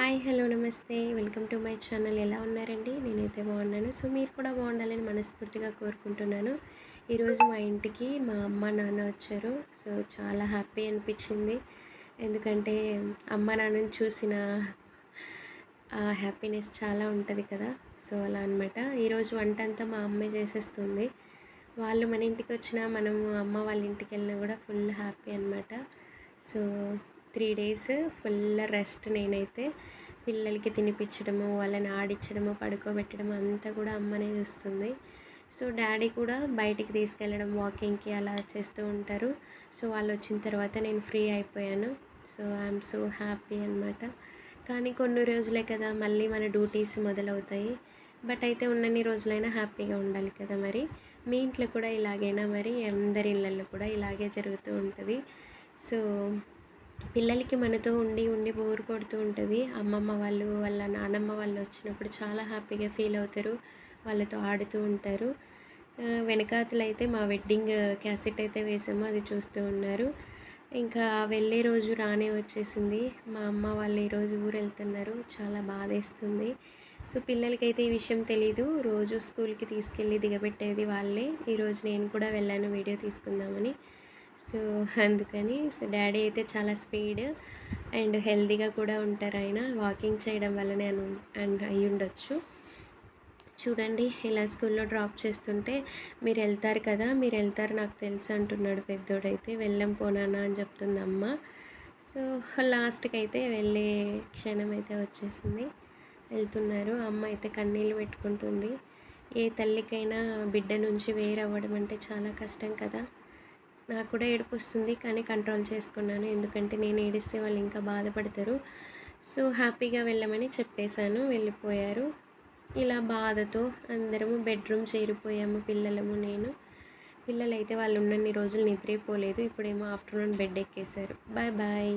Hi hello నమస్తే welcome to my channel. ఎలా ఉన్నారండి? నేనైతే బాగున్నాను. సో మీరు కూడా బాగుండాలని మనస్ఫూర్తిగా కోరుకుంటున్నాను. ఈరోజు మా ఇంటికి మా అమ్మ నాన్న వచ్చారు. సో చాలా హ్యాపీ అనిపించింది. ఎందుకంటే అమ్మ నాన్నని చూసిన ఆ హ్యాపీనెస్ చాలా ఉంటుంది కదా. సో అలా అనమాట. ఈరోజు వంట అంతా మా అమ్మే చేసేస్తుంది. వాళ్ళు మన ఇంటికి వచ్చినా మనము అమ్మ వాళ్ళ ఇంటికి వెళ్ళినా కూడా ఫుల్ హ్యాపీ అనమాట. So 3 days full rest. నేనైతే పిల్లలకి తినిపించడము, వాళ్ళని ఆడించడము, పడుకోబెట్టడము అంతా కూడా అమ్మనే చూస్తుంది. సో డాడీ కూడా బయటికి తీసుకెళ్ళడం వాకింగ్కి అలా చేస్తూ ఉంటారు. సో వాళ్ళు వచ్చిన తర్వాత నేను ఫ్రీ అయిపోయాను. సో ఐఎమ్ సో హ్యాపీ అనమాట. కానీ కొన్ని రోజులే కదా, మళ్ళీ మన డ్యూటీస్ మొదలవుతాయి. బట్ అయితే ఉన్నన్ని రోజులైనా హ్యాపీగా ఉండాలి కదా. మరి మీ ఇంట్లో కూడా ఇలాగైనా, మరి అందరి ఇళ్ళల్లో కూడా ఇలాగే జరుగుతూ ఉంటుంది. సో పిల్లలకి మనతో ఉండి ఉండి బోర్ కొడుతూ ఉంటుంది. అమ్మమ్మ వాళ్ళు వాళ్ళ నానమ్మ వాళ్ళు వచ్చినప్పుడు చాలా హ్యాపీగా ఫీల్ అవుతారు. వాళ్ళతో ఆడుతూ ఉంటారు. వెనకాతలైతే మా వెడ్డింగ్ క్యాసెట్ అయితే వేసామో అది చూస్తూ ఉన్నారు. ఇంకా వెళ్ళే రోజు రానే వచ్చేసింది. మా అమ్మ వాళ్ళు ఈరోజు ఊరు వెళ్తున్నారు. చాలా బాధేస్తుంది. సో పిల్లలకైతే ఈ విషయం తెలీదు. రోజు స్కూల్కి తీసుకెళ్ళి దిగబెట్టేది వాళ్ళే. ఈరోజు నేను కూడా వెళ్ళాను వీడియో తీసుకుందామని. సో అందుకని సో డాడీ అయితే చాలా స్పీడ్ అండ్ హెల్తీగా కూడా ఉంటారు. ఆయన వాకింగ్ చేయడం వల్లనే అండ్ అయి ఉండొచ్చు. చూడండి ఇలా స్కూల్లో డ్రాప్ చేస్తుంటే, మీరు వెళ్తారు కదా, మీరు వెళ్తారు నాకు తెలుసు అంటున్నాడు పెద్దోడైతే. వెళ్ళం పోనానా అని చెప్తుంది అమ్మ. సో లాస్ట్కి అయితే వెళ్ళే క్షణం అయితే వచ్చేసింది. వెళ్తున్నారు. అమ్మ అయితే కన్నీళ్ళు పెట్టుకుంటుంది. ఏ తల్లికైనా బిడ్డ నుంచి వేరవ్వడం అంటే చాలా కష్టం కదా. నాకు కూడా ఏడుపు వస్తుంది, కానీ కంట్రోల్ చేసుకున్నాను. ఎందుకంటే నేను ఏడిస్తే వాళ్ళు ఇంకా బాధపడతారు. సో హ్యాపీగా వెళ్ళమని చెప్పేశాను. వెళ్ళిపోయారు. ఇలా బాధతో అందరము బెడ్రూమ్ చేరిపోయాము, పిల్లలము నేను. పిల్లలైతే వాళ్ళు ఉన్నన్ని రోజులు నిద్రపోలేదు. ఇప్పుడేమో ఆఫ్టర్నూన్ బెడ్ ఎక్కేశారు. Bye bye.